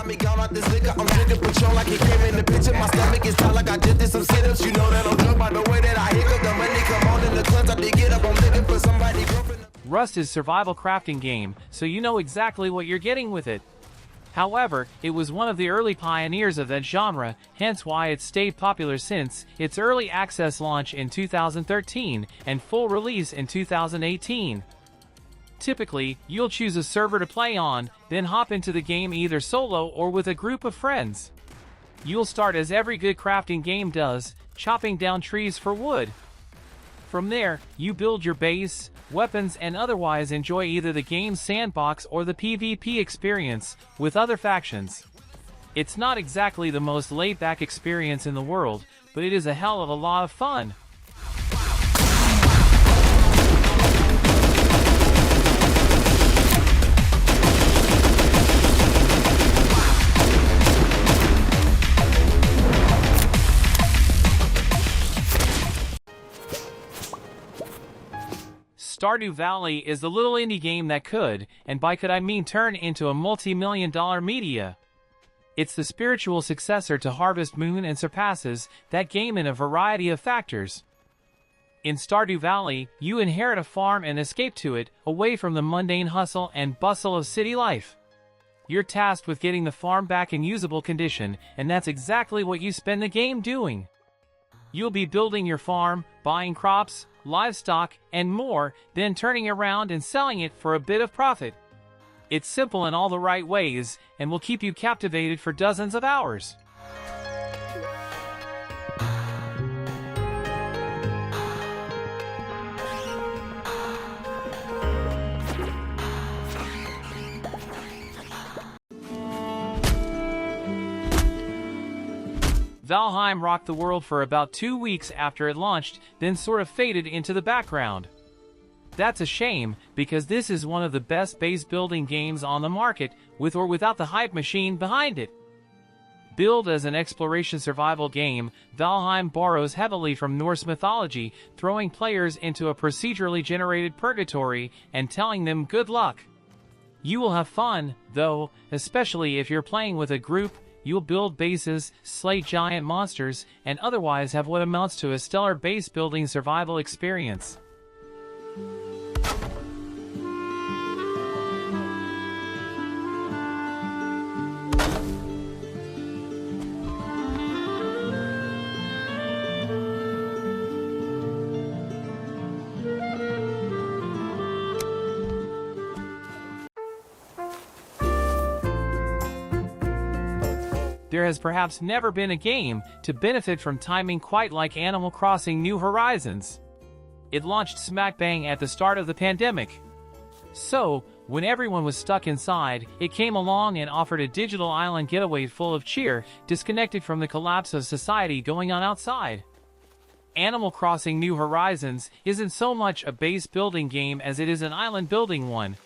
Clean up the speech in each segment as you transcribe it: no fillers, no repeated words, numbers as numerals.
got me gone out this liquor. I'm drinking Patron like it came in the picture. My stomach is tight like I just did some sit-ups. You know that I'm drunk by the way that I hiccup. The money come on in the clubs. I did get up. I'm looking for somebody grumping. Rust is a survival crafting game, so you know exactly what you're getting with it. However, it was one of the early pioneers of that genre, hence why it's stayed popular since its early access launch in 2013 and full release in 2018. Typically, you'll choose a server to play on, then hop into the game either solo or with a group of friends. You'll start as every good crafting game does, chopping down trees for wood. From there, you build your base, weapons, and otherwise enjoy either the game's sandbox or the PvP experience with other factions. It's not exactly the most laid-back experience in the world, but it is a hell of a lot of fun. Stardew Valley is the little indie game that could, and by could I mean turn into a multi-million-dollar media. It's the spiritual successor to Harvest Moon and surpasses that game in a variety of factors. In Stardew Valley, you inherit a farm and escape to it, away from the mundane hustle and bustle of city life. You're tasked with getting the farm back in usable condition, and that's exactly what you spend the game doing. You'll be building your farm, buying crops, livestock, and more, then turning around and selling it for a bit of profit. It's simple in all the right ways, and will keep you captivated for dozens of hours. Valheim rocked the world for about 2 weeks after it launched, then sort of faded into the background. That's a shame, because this is one of the best base building games on the market, with or without the hype machine behind it. Billed as an exploration survival game, Valheim borrows heavily from Norse mythology, throwing players into a procedurally generated purgatory and telling them good luck. You will have fun, though, especially if you're playing with a group. You'll build bases, slay giant monsters, and otherwise have what amounts to a stellar base-building survival experience. There has perhaps never been a game to benefit from timing quite like Animal Crossing New Horizons. It launched smack bang at the start of the pandemic. So, when everyone was stuck inside, it came along and offered a digital island getaway full of cheer, disconnected from the collapse of society going on outside. Animal Crossing New Horizons isn't so much a base-building game as it is an island-building one.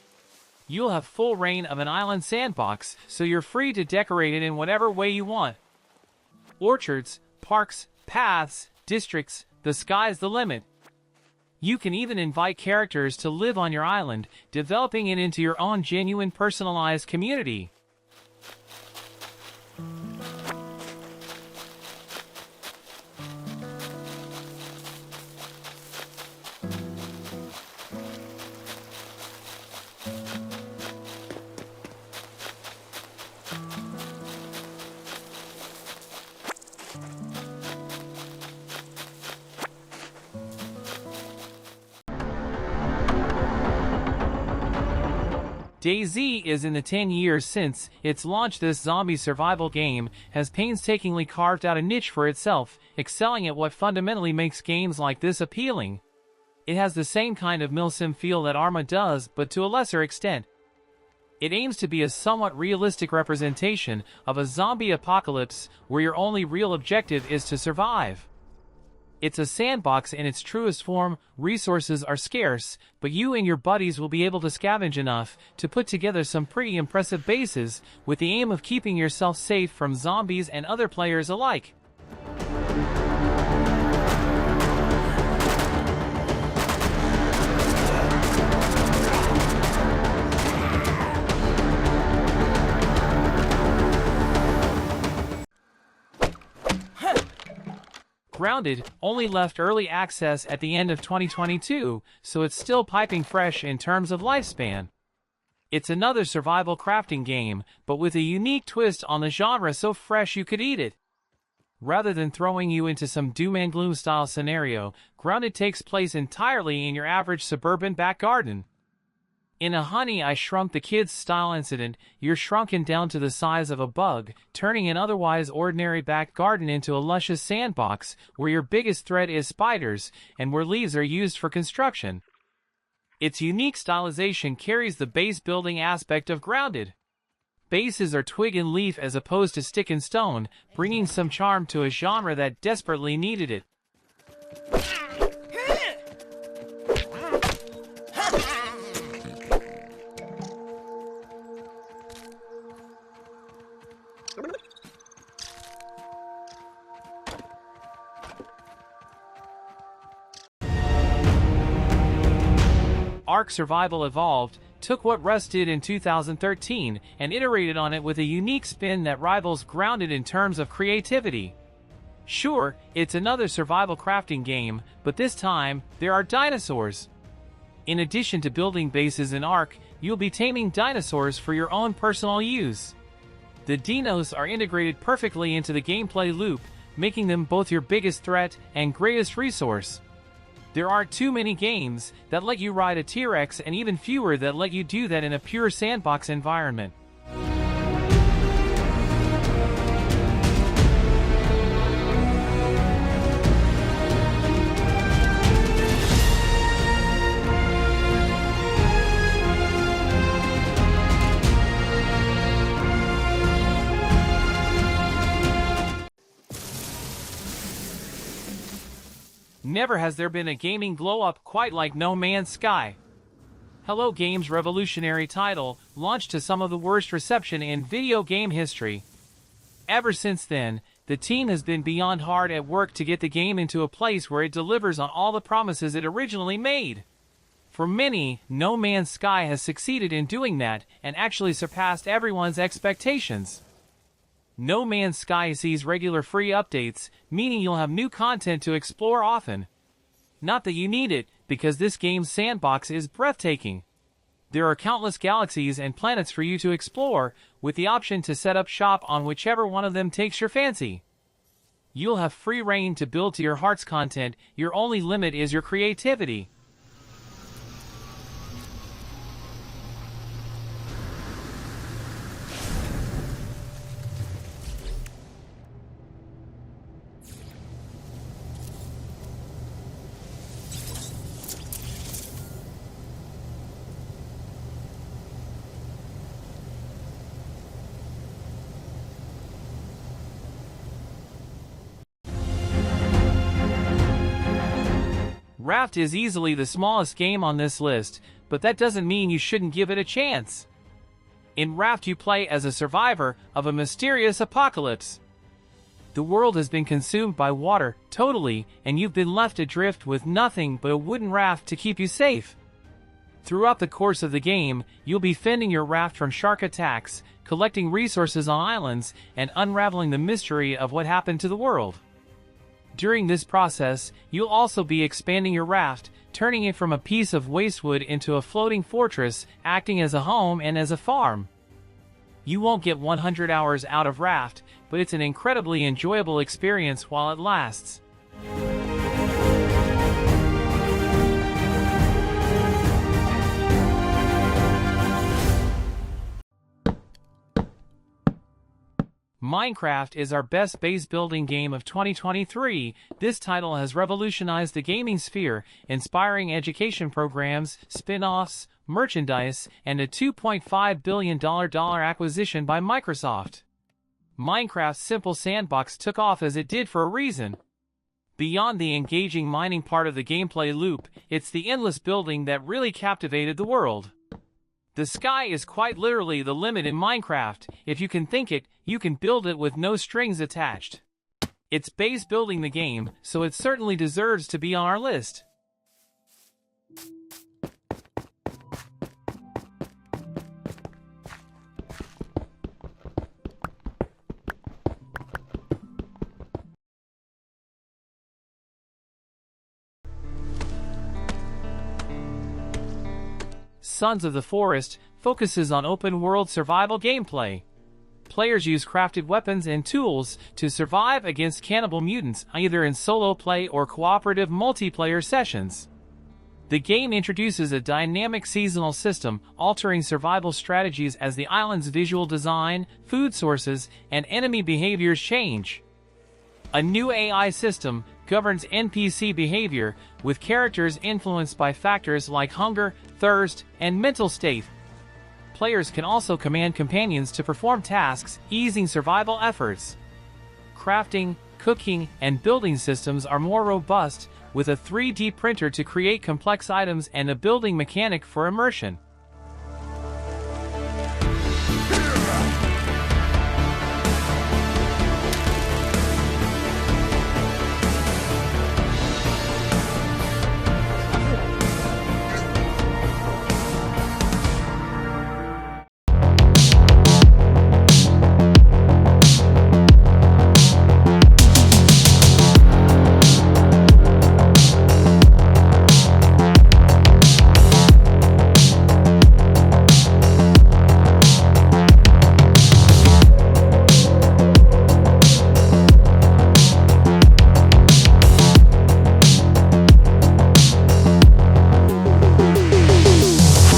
You'll have full reign of an island sandbox, so you're free to decorate it in whatever way you want. Orchards, parks, paths, districts, the sky's the limit. You can even invite characters to live on your island, developing it into your own genuine personalized community. DayZ is in the 10 years since its launch. This zombie survival game has painstakingly carved out a niche for itself, excelling at what fundamentally makes games like this appealing. It has the same kind of milsim feel that Arma does, but to a lesser extent. It aims to be a somewhat realistic representation of a zombie apocalypse where your only real objective is to survive. It's a sandbox in its truest form. Resources are scarce, but you and your buddies will be able to scavenge enough to put together some pretty impressive bases, with the aim of keeping yourself safe from zombies and other players alike. Grounded only left early access at the end of 2022, so it's still piping fresh in terms of lifespan. It's another survival crafting game, but with a unique twist on the genre so fresh you could eat it. Rather than throwing you into some doom and gloom style scenario, Grounded takes place entirely in your average suburban back garden. In a Honey, I Shrunk the Kids style incident, you're shrunken down to the size of a bug, turning an otherwise ordinary back garden into a luscious sandbox where your biggest threat is spiders and where leaves are used for construction. Its unique stylization carries the base building aspect of Grounded. Bases are twig and leaf as opposed to stick and stone, bringing some charm to a genre that desperately needed it. Ark Survival Evolved took what Rust did in 2013 and iterated on it with a unique spin that rivals Grounded in terms of creativity. Sure, it's another survival crafting game, but this time, there are dinosaurs. In addition to building bases in Ark, you'll be taming dinosaurs for your own personal use. The dinos are integrated perfectly into the gameplay loop, making them both your biggest threat and greatest resource. There aren't too many games that let you ride a T-Rex and even fewer that let you do that in a pure sandbox environment. Never has there been a gaming glow-up quite like No Man's Sky. Hello Games' revolutionary title launched to some of the worst reception in video game history. Ever since then, the team has been beyond hard at work to get the game into a place where it delivers on all the promises it originally made. For many, No Man's Sky has succeeded in doing that and actually surpassed everyone's expectations. No Man's Sky sees regular free updates, meaning you'll have new content to explore often. Not that you need it, because this game's sandbox is breathtaking. There are countless galaxies and planets for you to explore, with the option to set up shop on whichever one of them takes your fancy. You'll have free reign to build to your heart's content, your only limit is your creativity. Raft is easily the smallest game on this list, but that doesn't mean you shouldn't give it a chance. In Raft you play as a survivor of a mysterious apocalypse. The world has been consumed by water, totally, and you've been left adrift with nothing but a wooden raft to keep you safe. Throughout the course of the game, you'll be fending your raft from shark attacks, collecting resources on islands, and unraveling the mystery of what happened to the world. During this process, you'll also be expanding your raft, turning it from a piece of wastewood into a floating fortress, acting as a home and as a farm. You won't get 100 hours out of Raft, but it's an incredibly enjoyable experience while it lasts. Minecraft is our best base building game of 2023. This title has revolutionized the gaming sphere, inspiring education programs, spin-offs, merchandise, and a $2.5 billion acquisition by Microsoft. Minecraft's simple sandbox took off as it did for a reason. Beyond the engaging mining part of the gameplay loop, it's the endless building that really captivated the world. The sky is quite literally the limit in Minecraft. If you can think it, you can build it with no strings attached. It's base building the game, so it certainly deserves to be on our list. Sons of the Forest focuses on open-world survival gameplay. Players use crafted weapons and tools to survive against cannibal mutants, either in solo play or cooperative multiplayer sessions. The game introduces a dynamic seasonal system, altering survival strategies as the island's visual design, food sources, and enemy behaviors change. A new AI system governs NPC behavior, with characters influenced by factors like hunger, thirst, and mental state. Players can also command companions to perform tasks, easing survival efforts. Crafting, cooking, and building systems are more robust, with a 3D printer to create complex items and a building mechanic for immersion.